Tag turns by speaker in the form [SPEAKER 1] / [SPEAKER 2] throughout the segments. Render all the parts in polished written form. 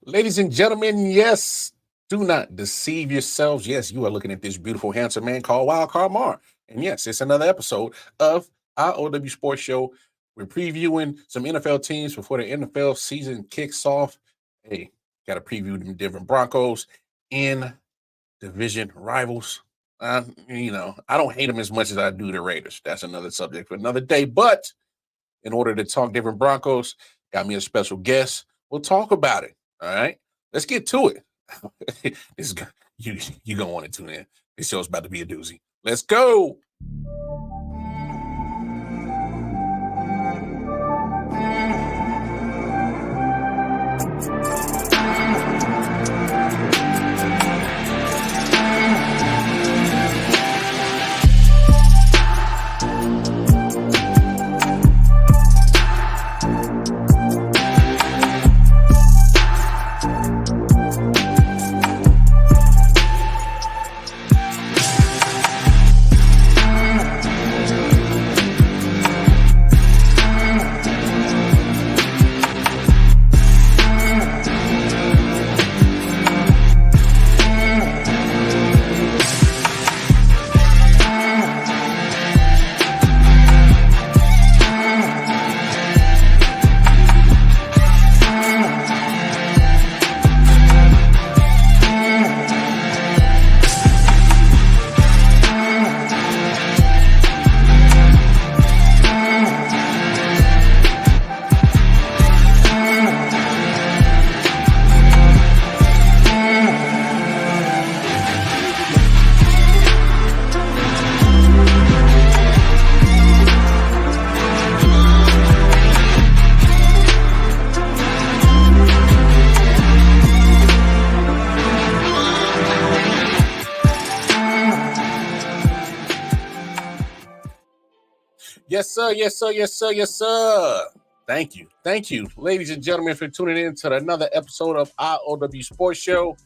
[SPEAKER 1] Ladies and gentlemen, yes, do not deceive yourselves. Yes, you are looking at this beautiful, handsome man called Wild Card Mar. And yes, it's another episode of I.O.W. Sports Show. We're previewing some NFL teams before the NFL season kicks off. Hey, got to preview them different Broncos in division rivals. I don't hate them as much as I do the Raiders. That's another subject for another day. But in order to talk different Broncos, got me a special guest. We'll talk about it. All right, let's get to it. this is, you gonna want to tune in. This show's about to be a doozy. Let's go. Yes, sir. Yes, sir. Yes, sir. Yes, sir. Thank you. Thank you, ladies and gentlemen, for tuning in to another episode of I.O.W. Sports Show.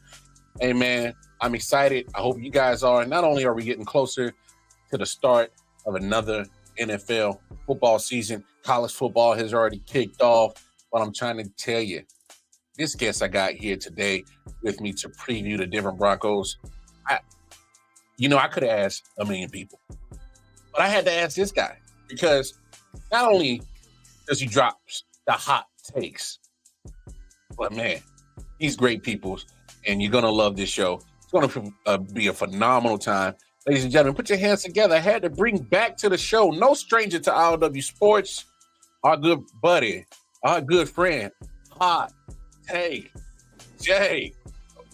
[SPEAKER 1] Hey, man, I'm excited. I hope you guys are. Not only are we getting closer to the start of another NFL football season, college football has already kicked off, but I'm trying to tell you, this guest I got here today with me to preview the different Broncos, I could have asked a million people, but I had to ask this guy. Because not only does he drop the hot takes, but man, he's great people, and you're gonna love this show. It's gonna be a phenomenal time, ladies and gentlemen. Put your hands together. I had to bring back to the show, no stranger to I.O.W. Sports, our good buddy, our good friend, Hot Take Jay.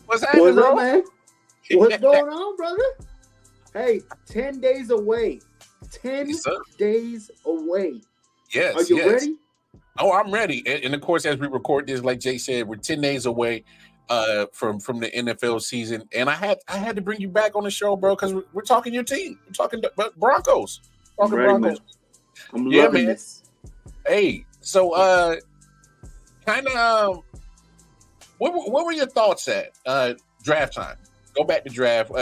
[SPEAKER 1] What's happening, bro?
[SPEAKER 2] Up, man? What's going on, brother? Hey, 10 days away. 10 days away.
[SPEAKER 1] Yes.
[SPEAKER 2] Are you ready?
[SPEAKER 1] Oh, I'm ready. And of course, as we record this, like Jay said, we're 10 days away from the NFL season. And I had to bring you back on the show, bro, because we're talking your team. We're talking Broncos.
[SPEAKER 2] I'm ready, man. I'm loving this.
[SPEAKER 1] Hey, so what were your thoughts at draft time? Go back to draft.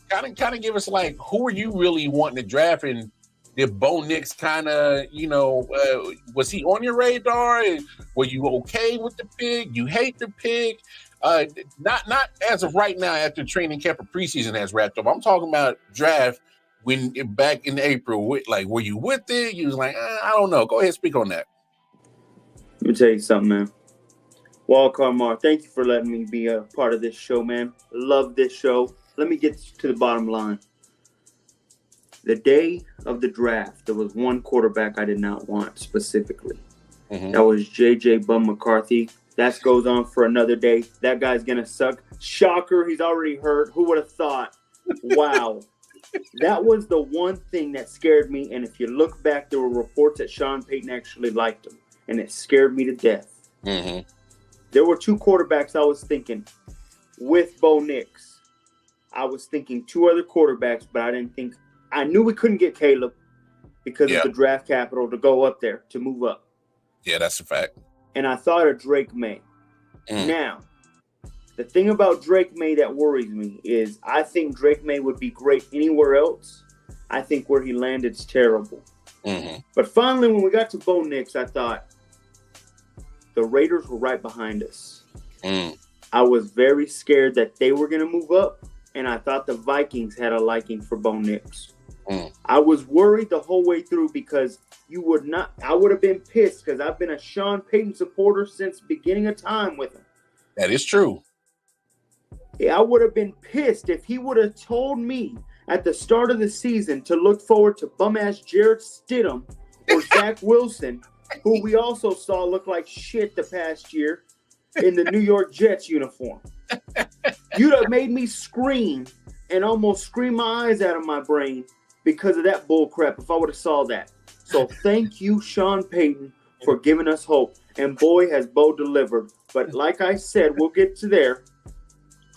[SPEAKER 1] Kind of give us like, who are you really wanting to draft? And did Bo Nix was he on your radar? Were you okay with the pick? You hate the pick? Not as of right now after training camp or preseason has wrapped up. I'm talking about draft when back in April. Were you with it? You was like, I don't know. Go ahead, speak on that.
[SPEAKER 2] Let me tell you something, man. Wildcard Mar, thank you for letting me be a part of this show, man. Love this show. Let me get to the bottom line. The day of the draft, there was one quarterback I did not want specifically. Mm-hmm. That was J.J. Bum McCarthy. That goes on for another day. That guy's going to suck. Shocker, he's already hurt. Who would have thought? Wow. That was the one thing that scared me. And if you look back, there were reports that Sean Payton actually liked him. And it scared me to death. Mm-hmm. There were two quarterbacks I was thinking with Bo Nix. I was thinking two other quarterbacks, but I knew we couldn't get Caleb because of the draft capital to go up there, to move up.
[SPEAKER 1] Yeah, that's a fact.
[SPEAKER 2] And I thought of Drake May. Now, the thing about Drake May that worries me is I think Drake May would be great anywhere else. I think where he landed is terrible. Mm-hmm. But finally, when we got to Bo Nix, I thought the Raiders were right behind us. I was very scared that they were going to move up, and I thought the Vikings had a liking for Bo Nix. I was worried the whole way through because I would have been pissed because I've been a Sean Payton supporter since beginning of time with him.
[SPEAKER 1] That is true.
[SPEAKER 2] Yeah, I would have been pissed if he would have told me at the start of the season to look forward to bum-ass Jarrett Stidham or Zach Wilson, who we also saw look like shit the past year in the New York Jets uniform. You'd have made me scream and almost scream my eyes out of my brain because of that bull crap if I would have saw that. So thank you, Sean Payton, for giving us hope. And boy, has Bo delivered. But like I said, we'll get to there.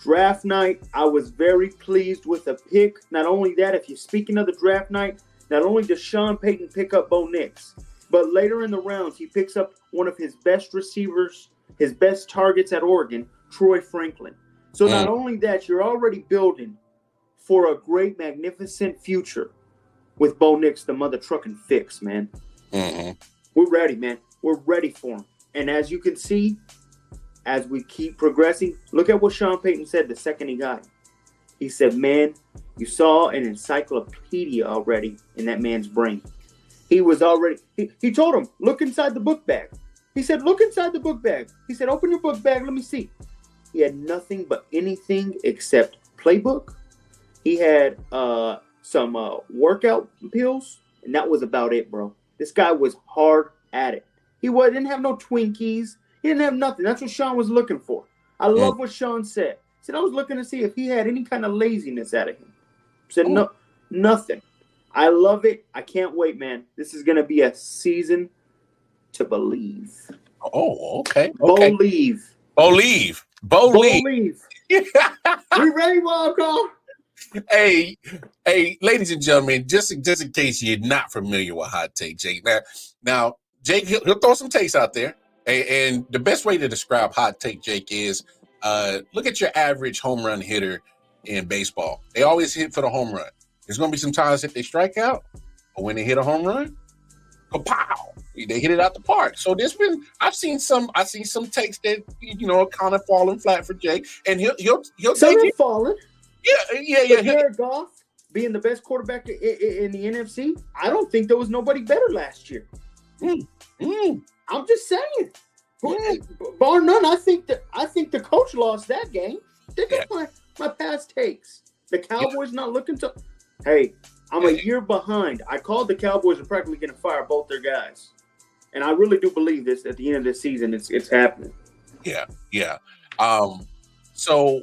[SPEAKER 2] Draft night, I was very pleased with the pick. Not only that, if you're speaking of the draft night, not only does Sean Payton pick up Bo Nix, but later in the rounds, he picks up one of his best receivers, his best targets at Oregon, Troy Franklin. So not only that, you're already building for a great, magnificent future with Bo Nix, the mother trucking fix, man. We're ready, man. We're ready for him. And as you can see, as we keep progressing, look at what Sean Payton said the second he got him. He said, man, you saw an encyclopedia already in that man's brain. He was already, he told him, look inside the book bag. He said, look inside the book bag. He said, open your book bag, let me see. He had nothing but anything except playbook. He had some workout pills, and that was about it, bro. This guy was hard at it. He didn't have no Twinkies. He didn't have nothing. That's what Sean was looking for. I love what Sean said. He said, I was looking to see if he had any kind of laziness out of him. He said, no, nothing. I love it. I can't wait, man. This is going to be a season to believe.
[SPEAKER 1] Oh, okay.
[SPEAKER 2] Believe.
[SPEAKER 1] Believe.
[SPEAKER 2] We ready, wild card?
[SPEAKER 1] Hey, ladies and gentlemen, just in case you're not familiar with Hot Take Jake. Now Jake, he'll throw some takes out there. And the best way to describe Hot Take Jake is look at your average home run hitter in baseball. They always hit for the home run. There's going to be some times that they strike out, but when they hit a home run, pow, they hit it out the park. So I've seen some takes that kind of falling flat for Jake, and he'll
[SPEAKER 2] some
[SPEAKER 1] take it.
[SPEAKER 2] Falling.
[SPEAKER 1] Yeah.
[SPEAKER 2] Jared Goff being the best quarterback in the NFC, I don't think there was nobody better last year. I'm just saying. Bar none, I think the coach lost that game. Think of my past takes. The Cowboys not looking to. Hey, I'm a year behind. I called the Cowboys are practically going to fire both their guys, and I really do believe this. At the end of this season, it's happening.
[SPEAKER 1] Yeah. So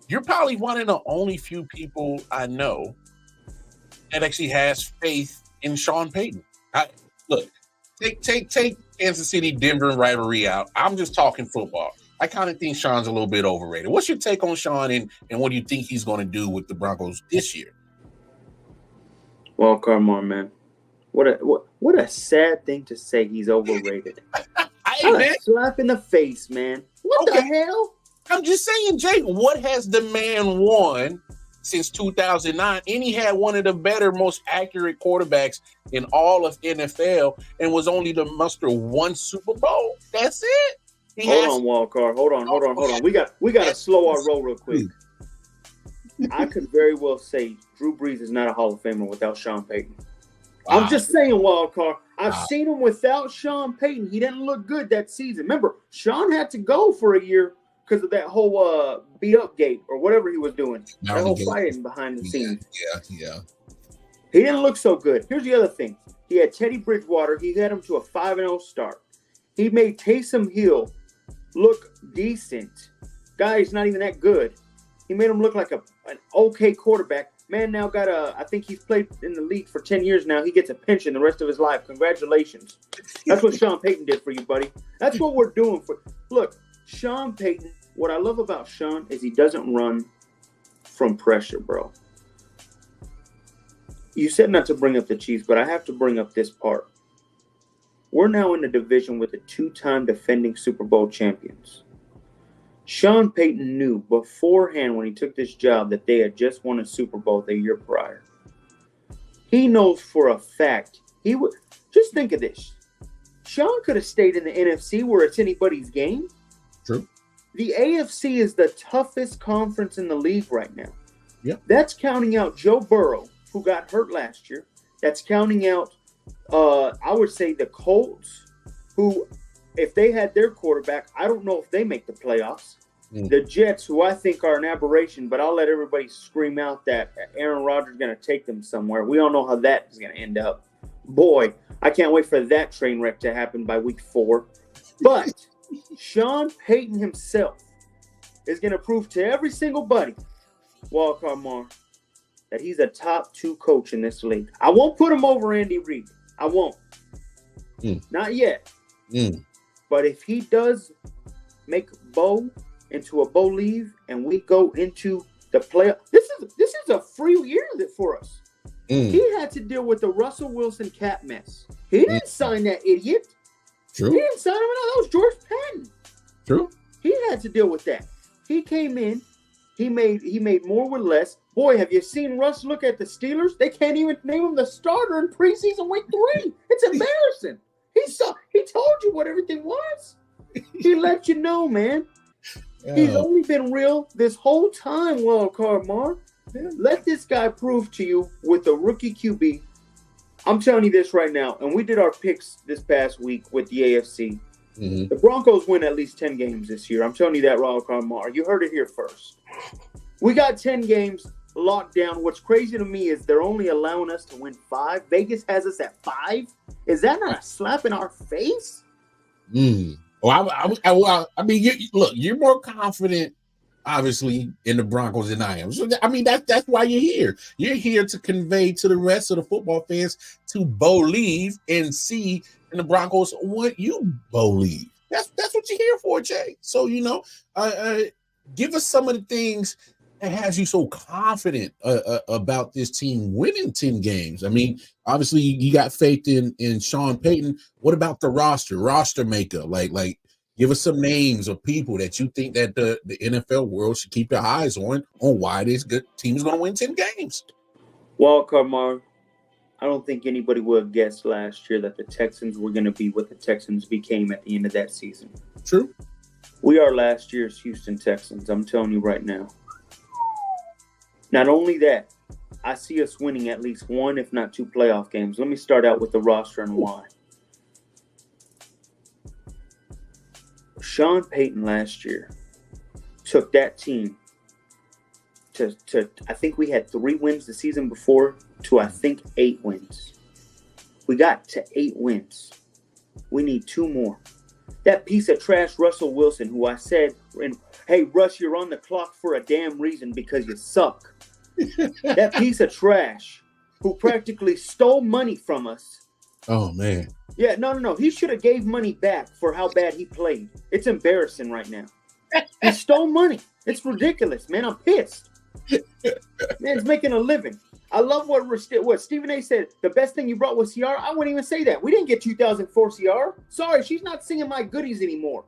[SPEAKER 1] you're probably one of the only few people I know that actually has faith in Sean Payton. Look. Take Kansas City, Denver rivalry out. I'm just talking football. I kind of think Sean's a little bit overrated. What's your take on Sean, and what do you think he's going to do with the Broncos this year?
[SPEAKER 2] Well, Carmar, man, what a sad thing to say. He's overrated. A slap in the face, man. What the hell?
[SPEAKER 1] I'm just saying, Jake. What has the man won since 2009, and he had one of the better, most accurate quarterbacks in all of NFL, and was only to muster one Super Bowl. That's it.
[SPEAKER 2] Hold on, Wildcard. Hold on. We got to slow our roll real quick. I could very well say Drew Brees is not a Hall of Famer without Sean Payton. Wow. I'm just saying, Wildcard. I've seen him without Sean Payton. He didn't look good that season. Remember, Sean had to go for a year because of that whole beat up gate or whatever he was doing. That whole fighting behind the scenes.
[SPEAKER 1] Yeah.
[SPEAKER 2] He didn't look so good. Here's the other thing. He had Teddy Bridgewater. He had him to a 5-0 start. He made Taysom Hill look decent. Guy's not even that good. He made him look like an okay quarterback. Man now got I think he's played in the league for 10 years now. He gets a pension the rest of his life. Congratulations. That's what Sean Payton did for you, buddy. That's what we're doing for. Look, Sean Payton, what I love about Sean is he doesn't run from pressure, bro. You said not to bring up the Chiefs, but I have to bring up this part. We're now in the division with the 2-time defending Super Bowl champions. Sean Payton knew beforehand when he took this job that they had just won a Super Bowl the year prior. He knows for a fact he would. Just think of this. Sean could have stayed in the NFC where it's anybody's game.
[SPEAKER 1] True.
[SPEAKER 2] the AFC is the toughest conference in the league right now.
[SPEAKER 1] Yep.
[SPEAKER 2] That's counting out Joe Burrow, who got hurt last year. That's counting out, I would say, the Colts, who, if they had their quarterback, I don't know if they make the playoffs. The Jets, who I think are an aberration, but I'll let everybody scream out that Aaron Rodgers is going to take them somewhere. We all know how that is going to end up. Boy, I can't wait for that train wreck to happen by week 4. But Sean Payton himself is going to prove to every single buddy, Wildcard Mar, that he's a top 2 coach in this league. I won't put him over Andy Reid. I won't. Not yet. But if he does make Bo into a Bo leave and we go into the playoff, this is a free year for us. He had to deal with the Russell Wilson cap mess. He didn't sign that idiot.
[SPEAKER 1] True.
[SPEAKER 2] He didn't sign him. That was George Patton.
[SPEAKER 1] True.
[SPEAKER 2] He had to deal with that. He came in. He made more with less. Boy, have you seen Russ look at the Steelers? They can't even name him the starter in preseason week 3. It's embarrassing. He told you what everything was. He let you know, man. He's only been real this whole time, Wildcard Mar. Let this guy prove to you with the rookie QB. I'm telling you this right now, and we did our picks this past week with the AFC. The Broncos win at least 10 games this year. I'm telling you that, Wildcard Mar. You heard it here first. We got 10 games locked down. What's crazy to me is they're only allowing us to win 5. Vegas has us at 5. Is that not a slap in our face?
[SPEAKER 1] Well, I mean, look, you're more confident, obviously, in the Broncos than I am. So, I mean, that's why you're here. You're here to convey to the rest of the football fans to believe and see in the Broncos what you believe. That's what you're here for, Jay. So, give us some of the things that has you so confident about this team winning 10 games. I mean, obviously, you got faith in Sean Payton. What about the roster makeup? Like, give us some names of people that you think that the NFL world should keep their eyes on why this good team is going to win 10 games.
[SPEAKER 2] Wildcard Mar, I don't think anybody would have guessed last year that the Texans were going to be what the Texans became at the end of that season.
[SPEAKER 1] True.
[SPEAKER 2] We are last year's Houston Texans. I'm telling you right now. Not only that, I see us winning at least 1, if not 2 playoff games. Let me start out with the roster and why. Sean Payton last year took that team to I think we had 3 wins the season before to I think 8 wins. We got to 8 wins. We need 2 more. That piece of trash Russell Wilson, who I said, hey, Russ, you're on the clock for a damn reason because you suck. That piece of trash who practically stole money from us.
[SPEAKER 1] Oh, man.
[SPEAKER 2] Yeah, no. He should have gave money back for how bad he played. It's embarrassing right now. He stole money. It's ridiculous, man. I'm pissed. Man's making a living. I love what Stephen A. said. The best thing you brought was CR. I wouldn't even say that. We didn't get 2004 CR. Sorry, she's not singing my goodies anymore.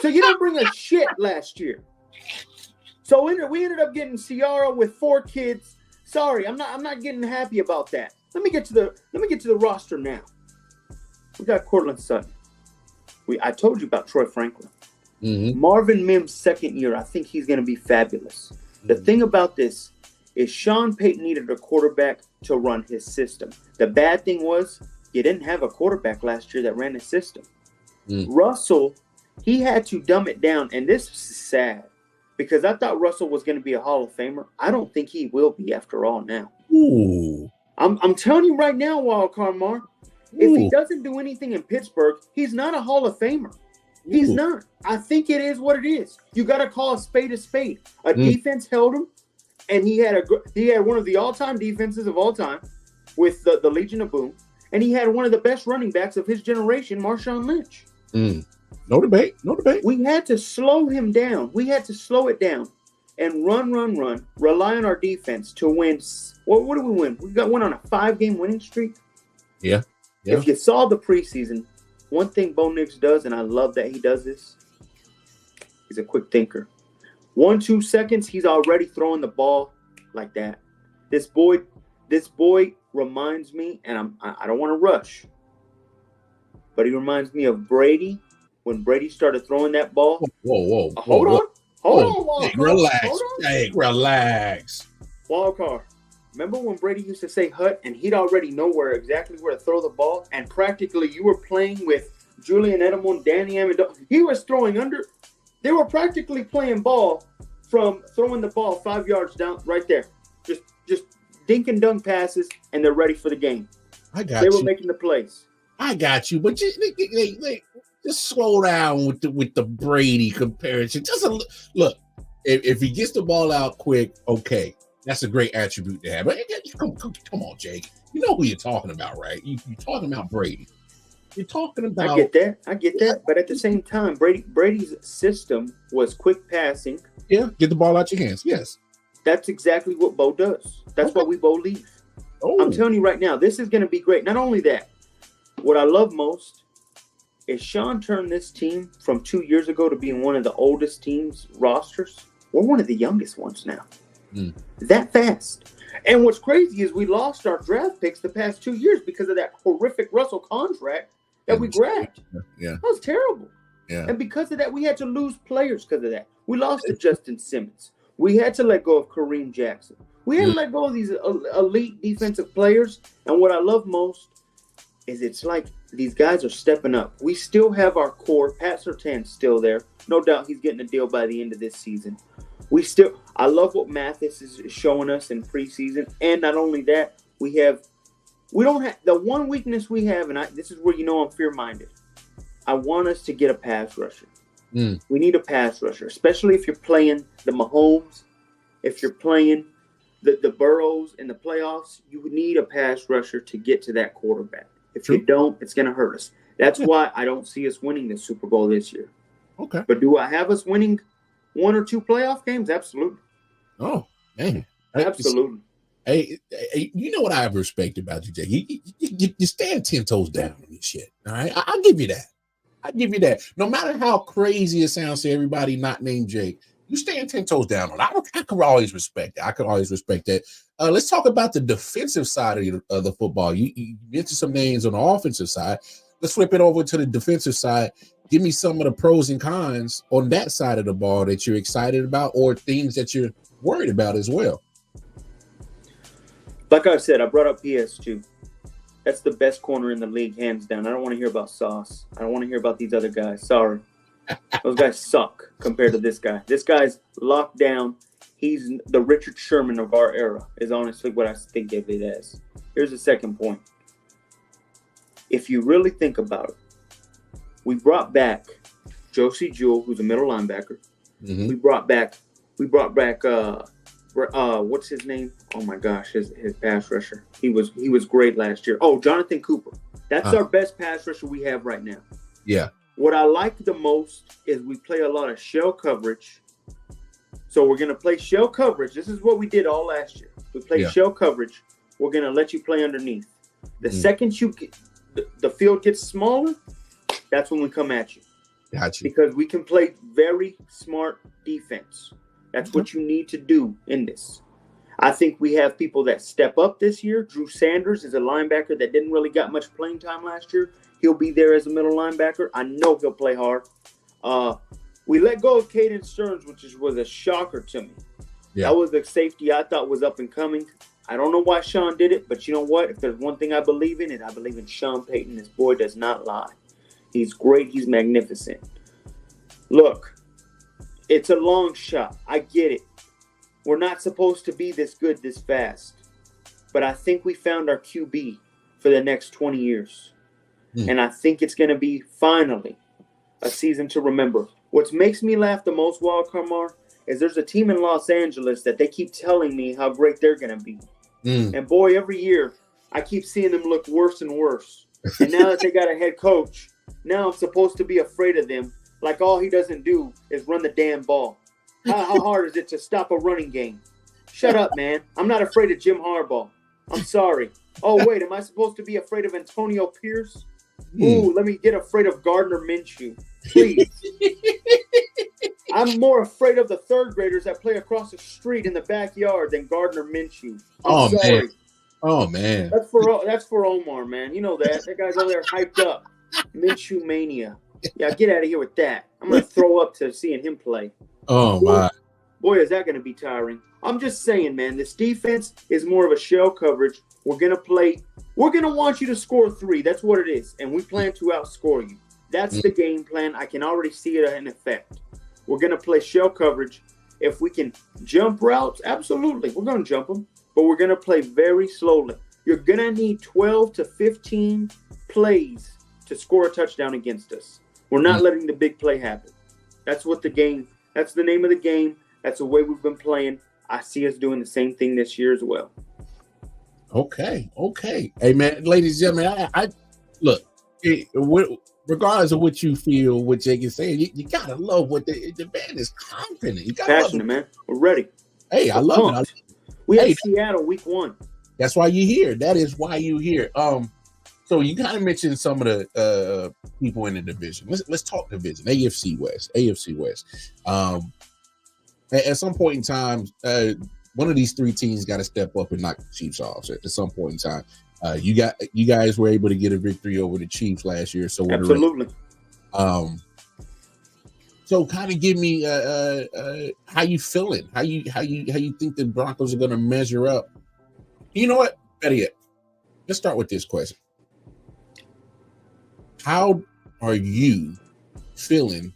[SPEAKER 2] So you didn't bring a shit last year. So we ended up getting Ciara with 4 kids. Sorry, I'm not getting happy about that. Let me get to the roster now. We got Cortland Sutton. I told you about Troy Franklin. Marvin Mims' second year. I think he's going to be fabulous. The thing about this is Sean Payton needed a quarterback to run his system. The bad thing was you didn't have a quarterback last year that ran his system. Russell, he had to dumb it down, and this is sad because I thought Russell was going to be a Hall of Famer. I don't think he will be after all now.
[SPEAKER 1] Ooh.
[SPEAKER 2] I'm telling you right now, Wildcard Mar, if he doesn't do anything in Pittsburgh, he's not a Hall of Famer. He's not. I think it is what it is. You got to call a spade a spade. A defense held him, and he had one of the all-time defenses of all time with the Legion of Boom, and he had one of the best running backs of his generation, Marshawn Lynch.
[SPEAKER 1] No debate.
[SPEAKER 2] We had to slow him down. We had to slow it down and run, rely on our defense to win. What did we win? We went on a 5-game winning streak.
[SPEAKER 1] Yeah.
[SPEAKER 2] If you saw the preseason, one thing Bo Nix does, and I love that he does this, he's a quick thinker. 1-2 seconds, he's already throwing the ball like that. This boy reminds me, and I don't want to rush, but he reminds me of Brady when Brady started throwing that ball.
[SPEAKER 1] Whoa.
[SPEAKER 2] Hold on, Wild
[SPEAKER 1] Hey,
[SPEAKER 2] card.
[SPEAKER 1] relax.
[SPEAKER 2] Hold on.
[SPEAKER 1] Hey, relax.
[SPEAKER 2] Wild card. Remember when Brady used to say hut and he'd already know exactly where to throw the ball, and practically you were playing with Julian Edelman, Danny Amendola. He was throwing under. They were practically playing ball from throwing the ball 5 yards down right there. Just dink and dunk passes, and they're ready for the game. They were making the plays.
[SPEAKER 1] I got you, but just slow down with the Brady comparison. Just look. If he gets the ball out quick, okay, that's a great attribute to have. But come on, Jake. You know who you're talking about, right? You're talking about Brady. You're talking about.
[SPEAKER 2] I get that. But at the same time, Brady's system was quick passing.
[SPEAKER 1] Yeah, get the ball out your hands. Yes.
[SPEAKER 2] That's exactly what Bo does. That's what we believe.
[SPEAKER 1] Oh.
[SPEAKER 2] I'm telling you right now, this is going to be great. Not only that, what I love most is Sean turned this team from 2 years ago to being one of the oldest teams rosters. We're one of the youngest ones now. That fast. And what's crazy is we lost our draft picks the past 2 years because of that horrific Russell contract that we grabbed.
[SPEAKER 1] Yeah.
[SPEAKER 2] That was terrible.
[SPEAKER 1] Yeah.
[SPEAKER 2] And because of that, we had to lose players because of that. We lost to Justin Simmons. We had to let go of Kareem Jackson. We had to let go of these elite defensive players. And what I love most is it's like these guys are stepping up. We still have our core. Pat Surtain's still there. No doubt he's getting a deal by the end of this season. I love what Mathis is showing us in preseason. And not only that, we don't have the one weakness we have, and this is where I'm fear-minded. I want us to get a pass rusher. We need a pass rusher, especially if you're playing the Mahomes, if you're playing the Burrows in the playoffs. You need a pass rusher to get to that quarterback. If you don't, it's going to hurt us. That's why I don't see us winning the Super Bowl this year.
[SPEAKER 1] Okay.
[SPEAKER 2] But do I have us winning one or two playoff games? Absolutely.
[SPEAKER 1] Oh, man.
[SPEAKER 2] Absolutely.
[SPEAKER 1] Hey, you know what I have respect about you, Jay? You stand 10 toes down on this shit. All right? I'll give you that. No matter how crazy it sounds to everybody not named Jake, you stand 10 toes down on it. I could always respect that. Let's talk about the defensive side of the football. You mentioned some names on the offensive side. Let's flip it over to the defensive side. Give me some of the pros and cons on that side of the ball that you're excited about or things that you're worried about as well.
[SPEAKER 2] Like I said, I brought up PS2. That's the best corner in the league, hands down. I don't want to hear about Sauce. I don't want to hear about these other guys. Sorry. Those guys suck compared to this guy. This guy's locked down. He's the Richard Sherman of our era, is honestly what I think of it as. Here's the second point. If you really think about it, we brought back Josie Jewell, who's a middle linebacker. Mm-hmm. We brought back what's his name? Oh my gosh, his pass rusher. He was great last year. Oh, Jonathan Cooper. That's our best pass rusher we have right now.
[SPEAKER 1] Yeah.
[SPEAKER 2] What I like the most is we play a lot of shell coverage. So we're going to play shell coverage. This is what we did all last year. We played shell coverage. We're going to let you play underneath. The second you get, the field gets smaller, that's when we come at you.
[SPEAKER 1] Gotcha.
[SPEAKER 2] Because we can play very smart defense. That's what you need to do in this. I think we have people that step up this year. Drew Sanders is a linebacker that didn't really got much playing time last year. He'll be there as a middle linebacker. I know he'll play hard. We let go of Caden Stearns, which was a shocker to me. Yeah. That was the safety I thought was up and coming. I don't know why Sean did it, but you know what? If there's one thing I believe in, I believe in Sean Payton. This boy does not lie. He's great. He's magnificent. Look, it's a long shot. I get it. We're not supposed to be this good this fast. But I think we found our QB for the next 20 years. And I think it's going to be, finally, a season to remember. What makes me laugh the most, Wildcard Mar, is there's a team in Los Angeles that they keep telling me how great they're going to be. And, boy, every year I keep seeing them look worse and worse. And now that they got a head coach, now I'm supposed to be afraid of them. Like all he doesn't do is run the damn ball. How hard is it to stop a running game? Shut up, man. I'm not afraid of Jim Harbaugh. I'm sorry. Oh, wait, am I supposed to be afraid of Antonio Pierce? Ooh, let me get afraid of Gardner Minshew. Please. I'm more afraid of the third graders that play across the street in the backyard than Gardner Minshew. I'm sorry.
[SPEAKER 1] Man. Oh, man.
[SPEAKER 2] That's for Omar, man. You know that. That guy's over there hyped up. Minshew mania. Yeah, get out of here with that. I'm going to throw up to seeing him play.
[SPEAKER 1] Oh, my.
[SPEAKER 2] Boy, is that going to be tiring. I'm just saying, man, this defense is more of a shell coverage. We're going to want you to score 3. That's what it is. And we plan to outscore you. That's the game plan. I can already see it in effect. We're going to play shell coverage. If we can jump routes, absolutely. We're going to jump them. But we're going to play very slowly. You're going to need 12 to 15 plays to score a touchdown against us. We're not letting the big play happen. That's what the game, that's the name of the game. That's the way we've been playing. I see us doing the same thing this year as well.
[SPEAKER 1] Okay. Hey, man, ladies and gentlemen, I look, regardless of what you feel, what Jake is saying, you got to love what the man is confident. You got
[SPEAKER 2] passionate, man. We're ready.
[SPEAKER 1] Hey, I love it.
[SPEAKER 2] We had Seattle week 1.
[SPEAKER 1] That's why you're here. That is why you're here. So you kind of mentioned some of the people in the division. Let's talk division. AFC West. At some point in time, one of these 3 teams got to step up and knock the Chiefs off. At some point in time, you guys were able to get a victory over the Chiefs last year. So
[SPEAKER 2] absolutely.
[SPEAKER 1] So kind of give me how you feeling? How you think the Broncos are going to measure up? You know what? Better yet, let's start with this question. How are you feeling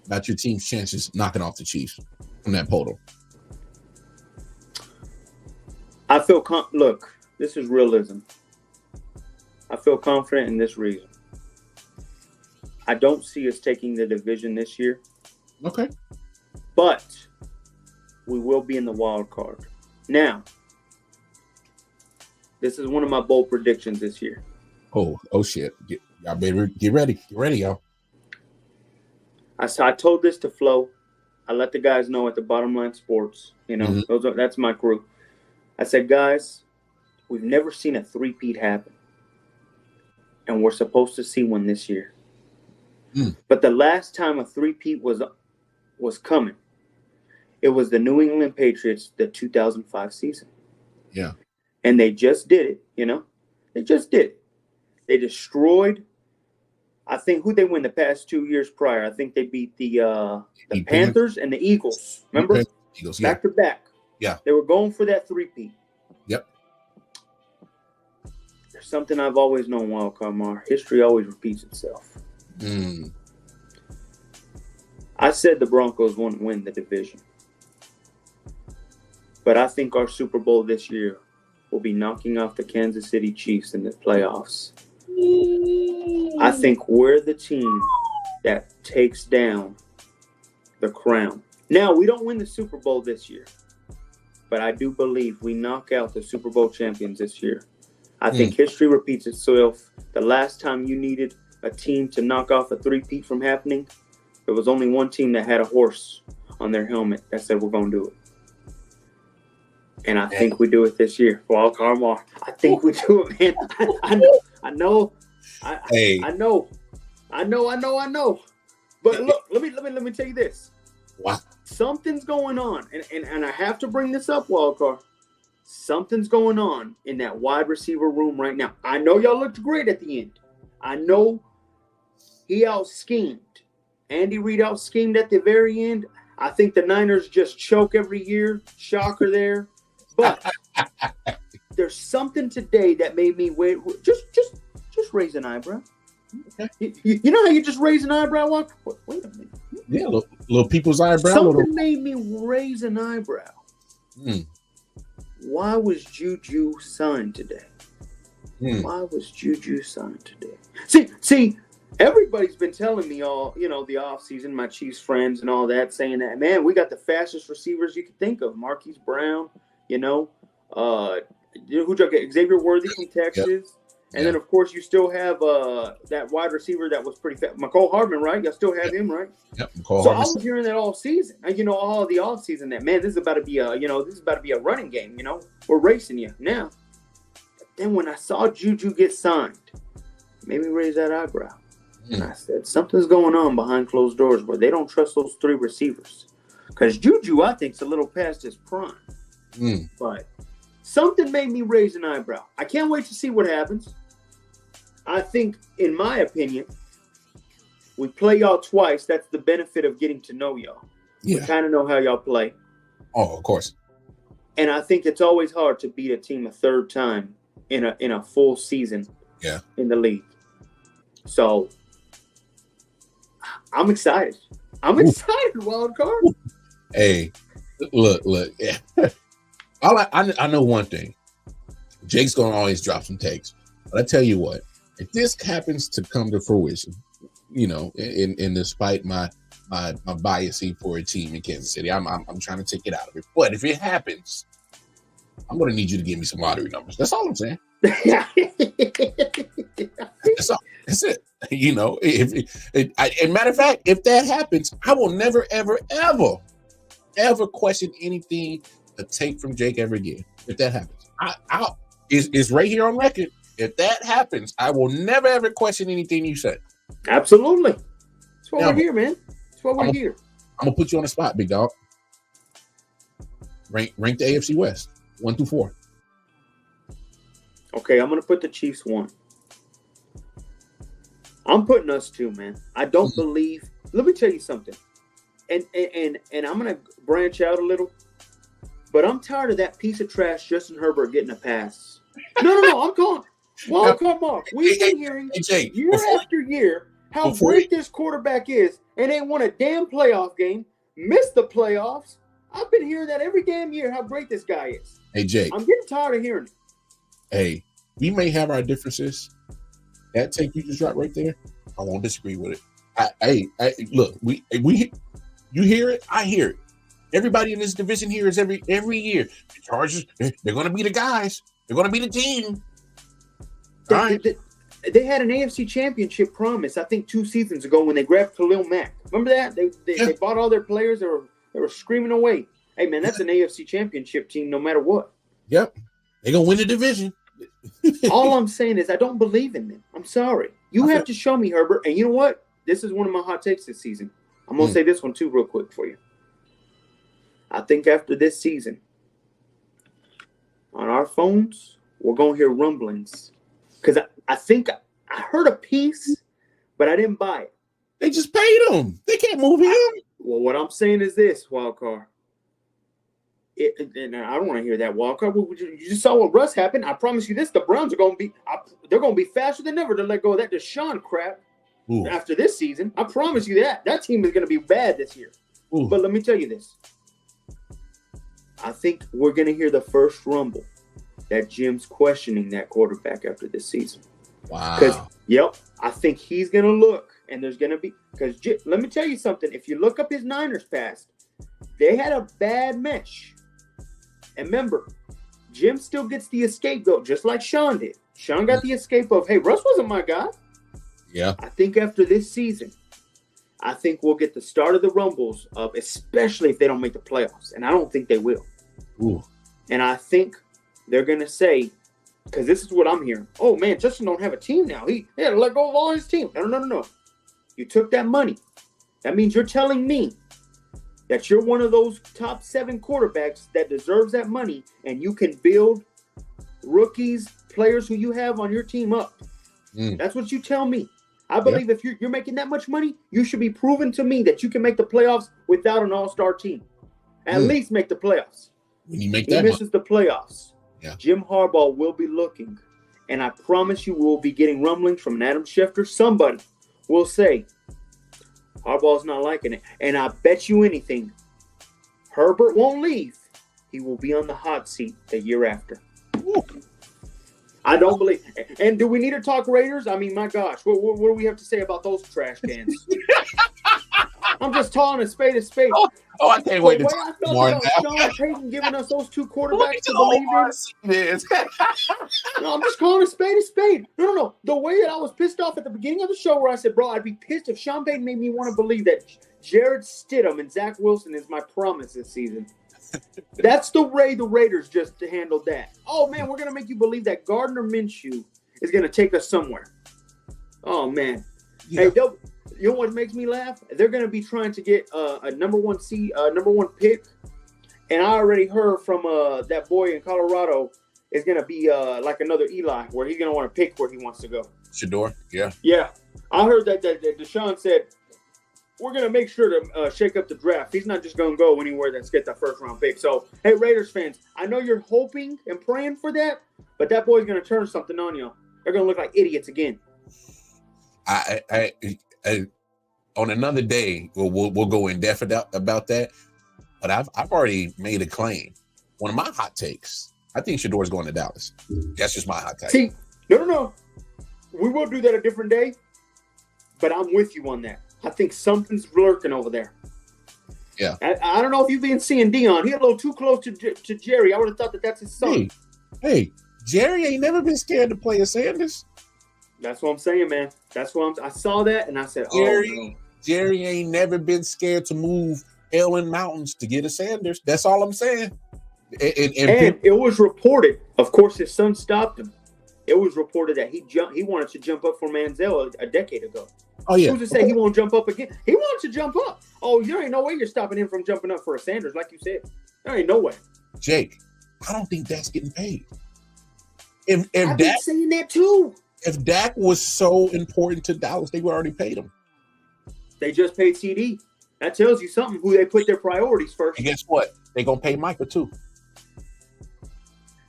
[SPEAKER 1] about your team's chances knocking off the Chiefs from that photo?
[SPEAKER 2] I feel look, this is realism. I feel confident in this reason. I don't see us taking the division this year.
[SPEAKER 1] Okay.
[SPEAKER 2] But we will be in the wild card. Now, this is one of my bold predictions this year.
[SPEAKER 1] Oh shit. Y'all better get ready. Get ready, y'all.
[SPEAKER 2] I told this to Flo. I let the guys know at the Bottom Line Sports. You know, that's my crew. I said, guys, we've never seen a three-peat happen. And we're supposed to see one this year. But the last time a three-peat was coming, it was the New England Patriots, the 2005 season.
[SPEAKER 1] Yeah.
[SPEAKER 2] And they just did it, you know. They just did it. They destroyed, I think, who they win the past 2 years prior. I think they beat the Panthers and the Eagles. Remember?
[SPEAKER 1] Eagles, yeah.
[SPEAKER 2] Back to back.
[SPEAKER 1] Yeah.
[SPEAKER 2] They were going for that three-peat.
[SPEAKER 1] Yep.
[SPEAKER 2] There's something I've always known, Wildcard Mar. History always repeats itself. I said the Broncos wouldn't win the division. But I think our Super Bowl this year will be knocking off the Kansas City Chiefs in the playoffs. I think we're the team that takes down the crown. Now, we don't win the Super Bowl this year, but I do believe we knock out the Super Bowl champions this year. I think history repeats itself. The last time you needed a team to knock off a three-peat from happening, there was only one team that had a horse on their helmet that said we're going to do it. And I think we do it this year. Well, Carmar, I think we do it, man. I know. But look, let me tell you this.
[SPEAKER 1] Wow.
[SPEAKER 2] Something's going on, and I have to bring this up, Wildcard. Something's going on in that wide receiver room right now. I know y'all looked great at the end. I know he out-schemed. Andy Reid out-schemed at the very end. I think the Niners just choke every year. Shocker there. But there's something today that made me wait. Just raise an eyebrow. Okay. You know how you just raise an eyebrow? Wait a minute.
[SPEAKER 1] Yeah, little people's eyebrow.
[SPEAKER 2] Something made me raise an eyebrow. Why was Juju signed today? Why was Juju signed today? See, everybody's been telling me all, the offseason, my Chiefs friends and all that, saying that, man, we got the fastest receivers you could think of. Marquise Brown, who'd you get? Xavier Worthy from Texas. Yep. And then, of course, you still have that wide receiver that was pretty fast. McCole Hardman, right? You still have him, right? Yep. So I was hearing that all season. All the off season that, man, this is about to be a running game. We're racing you now. But then when I saw Juju get signed, it made me raise that eyebrow. And I said, something's going on behind closed doors where they don't trust those three receivers. Because Juju, I think, is a little past his prime. But something made me raise an eyebrow. I can't wait to see what happens. I think, in my opinion, we play y'all twice. That's the benefit of getting to know y'all.
[SPEAKER 1] Yeah.
[SPEAKER 2] We kind of know how y'all play.
[SPEAKER 1] Oh, of course.
[SPEAKER 2] And I think it's always hard to beat a team a third time in a full season.
[SPEAKER 1] Yeah.
[SPEAKER 2] In the league. So I'm excited. I'm excited, wild card.
[SPEAKER 1] Hey, look. Yeah. I know one thing. Jake's gonna always drop some takes, but I tell you what, if this happens to come to fruition, in despite my biasing for a team in Kansas City, I'm trying to take it out of it. But if it happens, I'm gonna need you to give me some lottery numbers. That's all I'm saying. That's it. Matter of fact, if that happens, I will never, ever, ever question anything a take from Jake ever again. If that happens, it's right here on record. If that happens, I will never, ever question anything you said.
[SPEAKER 2] Absolutely. That's why we're here, man. That's why we're here.
[SPEAKER 1] I'm gonna put you on the spot, big dog. Rank the AFC West 1 through 4.
[SPEAKER 2] Okay, I'm gonna put the Chiefs 1. I'm putting us 2, man. I don't believe. Let me tell you something, and I'm gonna branch out a little, but I'm tired of that piece of trash Justin Herbert getting a pass. No, I'm calling. Wild card Mark. We've been hearing year after year how great this quarterback is, and they won a damn playoff game, missed the playoffs. I've been hearing that every damn year how great this guy is.
[SPEAKER 1] Hey, Jake.
[SPEAKER 2] I'm getting tired of hearing it.
[SPEAKER 1] Hey, we may have our differences. That take you just dropped right there, I won't disagree with it. Look, you hear it, I hear it. Everybody in this division here is every year. The Chargers, they're going to be the guys. They're going to be the team.
[SPEAKER 2] They had an AFC championship promise, I think, 2 seasons ago when they grabbed Khalil Mack. Remember that? They bought all their players. They were screaming away. Hey, man, that's an AFC championship team no matter what.
[SPEAKER 1] Yep. They're going to win the division.
[SPEAKER 2] All I'm saying is I don't believe in them. I'm sorry. You have to show me, Herbert. And you know what? This is one of my hot takes this season. I'm going to say this one, too, real quick for you. I think after this season, on our phones, we're going to hear rumblings. Because I think I heard a piece, but I didn't buy it.
[SPEAKER 1] They just paid him. They can't move him.
[SPEAKER 2] Well, what I'm saying is this, Wildcard. And I don't want to hear that, Wildcard. You just saw what Russ happened. I promise you this, the Browns are going to be they're going to be faster than ever to let go of that Deshaun crap after this season. I promise you that. That team is going to be bad this year. Ooh. But let me tell you this. I think we're going to hear the first rumble that Jim's questioning that quarterback after this season.
[SPEAKER 1] Wow.
[SPEAKER 2] Because, I think he's going to look, and there's going to be – because let me tell you something. If you look up his Niners past, they had a bad mesh. And remember, Jim still gets the scapegoat, just like Sean did. Sean got the escape of, hey, Russ wasn't my guy.
[SPEAKER 1] Yeah.
[SPEAKER 2] I think after this season, I think we'll get the start of the rumbles of, especially if they don't make the playoffs. And I don't think they will.
[SPEAKER 1] Ooh.
[SPEAKER 2] And I think they're going to say, because this is what I'm hearing. Oh, man, Justin don't have a team now. He had to let go of all his team. No. You took that money. That means you're telling me that you're one of those top 7 quarterbacks that deserves that money, and you can build rookies, players who you have on your team up. That's what you tell me. I believe if you're making that much money, you should be proven to me that you can make the playoffs without an all-star team. At least make the playoffs.
[SPEAKER 1] When you make
[SPEAKER 2] he misses the playoffs.
[SPEAKER 1] Yeah.
[SPEAKER 2] Jim Harbaugh will be looking, and I promise you we'll be getting rumblings from Adam Schefter. Somebody will say, Harbaugh's not liking it. And I bet you anything, Herbert won't leave. He will be on the hot seat the year after. Ooh. I don't believe. And do we need to talk Raiders? I mean, my gosh, what do we have to say about those trash cans? I'm just calling a spade a spade.
[SPEAKER 1] Oh, I can't wait to
[SPEAKER 2] talk more about Sean Payton giving us those 2 quarterbacks to believe in. No, I'm just calling a spade a spade. No. The way that I was pissed off at the beginning of the show where I said, bro, I'd be pissed if Sean Payton made me want to believe that Jared Stidham and Zach Wilson is my promise this season. That's the way the Raiders just handled that. Oh, man, we're going to make you believe that Gardner Minshew is going to take us somewhere. Oh, man. Yeah. Hey, you know what makes me laugh? They're going to be trying to get a number 1 pick. And I already heard from that boy in Colorado is going to be like another Eli, where he's going to want to pick where he wants to go.
[SPEAKER 1] Shador, yeah.
[SPEAKER 2] Yeah. I heard that Deshaun said, we're going to make sure to shake up the draft. He's not just going to go anywhere that's get that first-round pick. So, hey, Raiders fans, I know you're hoping and praying for that, but that boy's going to turn something on you. They're going to look like idiots again.
[SPEAKER 1] I on another day, we'll go in depth about that. But I've already made a claim. One of my hot takes, I think Shador's going to Dallas. That's just my hot take.
[SPEAKER 2] See, no. We will do that a different day, but I'm with you on that. I think something's lurking over there.
[SPEAKER 1] Yeah.
[SPEAKER 2] I don't know if you've been seeing Dion. He's a little too close to Jerry. I would have thought that's his son.
[SPEAKER 1] Hey, Jerry ain't never been scared to play a Sanders.
[SPEAKER 2] That's what I'm saying, man. I saw that, and I said,
[SPEAKER 1] Jerry ain't never been scared to move Ellen Mountains to get a Sanders. That's all I'm saying. And
[SPEAKER 2] it was reported, of course, his son stopped him. It was reported that he wanted to jump up for Manziel a decade ago.
[SPEAKER 1] Oh, yeah.
[SPEAKER 2] Who's to say he won't jump up again? He wants to jump up. Oh, there ain't no way you're stopping him from jumping up for a Sanders, like you said. There ain't no way.
[SPEAKER 1] Jake, I don't think Dak's getting paid.
[SPEAKER 2] I've been saying that too.
[SPEAKER 1] If Dak was so important to Dallas, they would already paid him.
[SPEAKER 2] They just paid CD. That tells you something, who they put their priorities first.
[SPEAKER 1] And guess what? They're going to pay Micah too.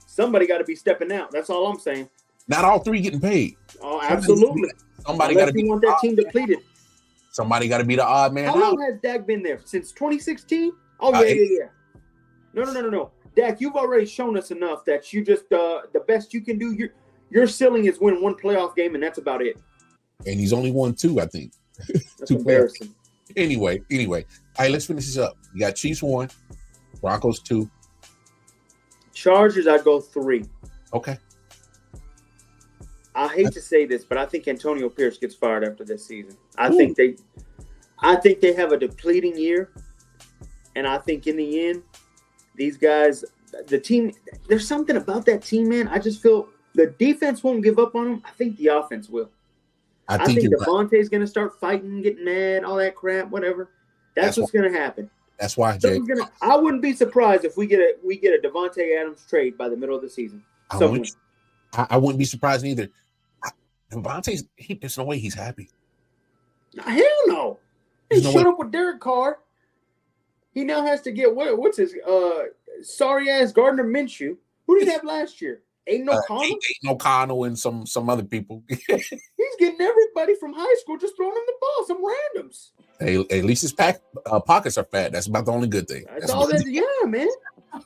[SPEAKER 2] Somebody got to be stepping out. That's all I'm saying.
[SPEAKER 1] Not all three getting paid.
[SPEAKER 2] Oh, absolutely.
[SPEAKER 1] Somebody got to be.
[SPEAKER 2] Want that team depleted.
[SPEAKER 1] Somebody got to be the odd man.
[SPEAKER 2] How long has Dak been there? Since 2016? Oh, yeah. No. Dak, you've already shown us enough that you just the best you can do. Your ceiling is win one playoff game, and that's about it.
[SPEAKER 1] And he's only won two, I think.
[SPEAKER 2] That's embarrassing.
[SPEAKER 1] Anyway. All right, let's finish this up. You got Chiefs 1, Broncos 2.
[SPEAKER 2] Chargers, I'd go 3.
[SPEAKER 1] Okay.
[SPEAKER 2] I hate to say this, but I think Antonio Pierce gets fired after this season. I think they have a depleting year, and I think in the end, these guys, the team, there's something about that team, man. I just feel the defense won't give up on them. I think the offense will. I think Devontae's going to start fighting, getting mad, all that crap, whatever. That's what's going to happen.
[SPEAKER 1] That's why, Jake.
[SPEAKER 2] I wouldn't be surprised if we get a Devontae Adams trade by the middle of the season.
[SPEAKER 1] I wouldn't be surprised either. Devontae's, there's no way he's happy.
[SPEAKER 2] Hell no. He showed up with Derek Carr. He now has to get what's his sorry ass Gardner Minshew. Who did he have last year? Aiden O'Connell?
[SPEAKER 1] Aiden O'Connell and some other people.
[SPEAKER 2] He's getting everybody from high school just throwing him the ball, some randoms.
[SPEAKER 1] Hey, at least his pockets are fat. That's about the only good thing.
[SPEAKER 2] That's all that. Yeah, man.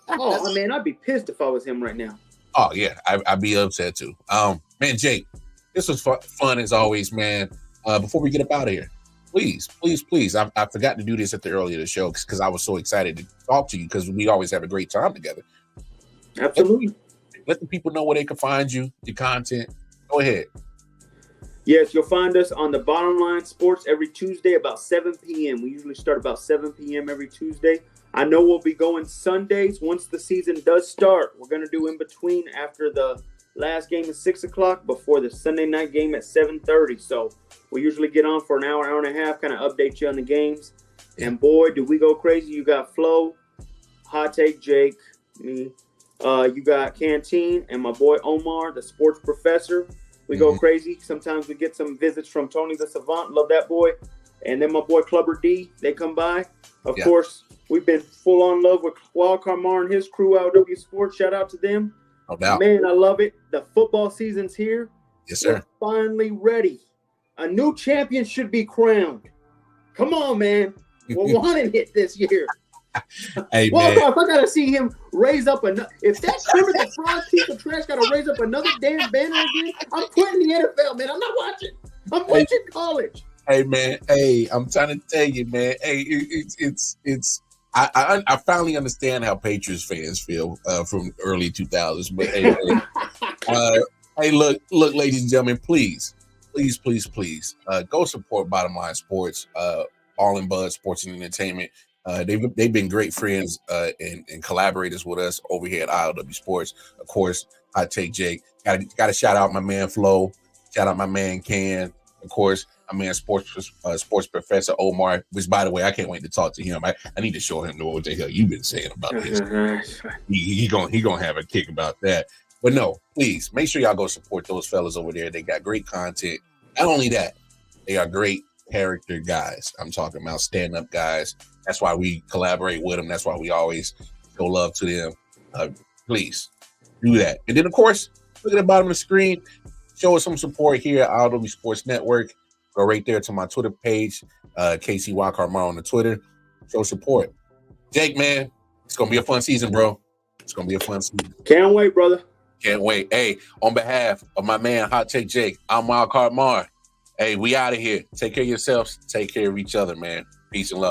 [SPEAKER 2] Oh, man, I'd be pissed if I was him right now.
[SPEAKER 1] Oh, yeah. I'd be upset too. Man, Jake, this was fun as always, man. Before we get up out of here, please. I forgot to do this at the earlier of the show because I was so excited to talk to you because we always have a great time together.
[SPEAKER 2] Absolutely.
[SPEAKER 1] Let the people know where they can find you, your content. Go ahead.
[SPEAKER 2] Yes, you'll find us on the Bottom Line Sports every Tuesday about 7 p.m. We usually start about 7 p.m. every Tuesday. I know we'll be going Sundays once the season does start. We're going to do in between after the last game at 6 o'clock before the Sunday night game at 7:30. So we usually get on for an hour and a half, kind of update you on the games. And boy, do we go crazy. You got Flo, Hot Take Jake, me. You got Canteen and my boy Omar, the sports professor. We go crazy. Sometimes we get some visits from Tony the Savant. Love that boy. And then my boy Clubber D, they come by. Of course, we've been full on love with Wildcard Mar and his crew, I.O.W. Sports. Shout out to them.
[SPEAKER 1] No doubt.
[SPEAKER 2] Man, I love it. The football season's here.
[SPEAKER 1] Yes, sir.
[SPEAKER 2] We're finally ready. A new champion should be crowned. Come on, man. We're wanting it this year.
[SPEAKER 1] Hey,
[SPEAKER 2] well,
[SPEAKER 1] man.
[SPEAKER 2] if I gotta see him raise up another, if that Kermit the Frog piece of trash gotta raise up another damn banner again, I'm quitting the NFL, man. I'm not watching. I'm watching college.
[SPEAKER 1] Hey, man. Hey, I'm trying to tell you, man. Hey, it's. I finally understand how Patriots fans feel from early 2000s. But hey, look, ladies and gentlemen, please, go support Bottom Line Sports, All in Bud Sports and Entertainment. They've been great friends and collaborators with us over here at I.O.W. Sports. Of course, I take Jake. Got to shout out my man Flo. Shout out my man Ken. Of course, my man sports professor Omar. Which, by the way, I can't wait to talk to him. I need to show him what the hell you've been saying about this. He gonna have a kick about that. But no, please make sure y'all go support those fellas over there. They got great content. Not only that, They are great character guys. I'm talking about stand-up guys. That's why we collaborate with them. That's why we always show love to them. Please do that. And then, of course, look at the bottom of the screen. Show us some support here at I.O.W Sports Network. Go right there to my Twitter page, KC Wildcard on the Twitter. Show support. Jake, man, it's going to be a fun season, bro. It's going to be a fun season.
[SPEAKER 2] Can't wait, brother.
[SPEAKER 1] Can't wait. Hey, on behalf of my man, Hot Take Jake, I'm Wildcard Mar. Hey, we out of here. Take care of yourselves. Take care of each other, man. Peace and love.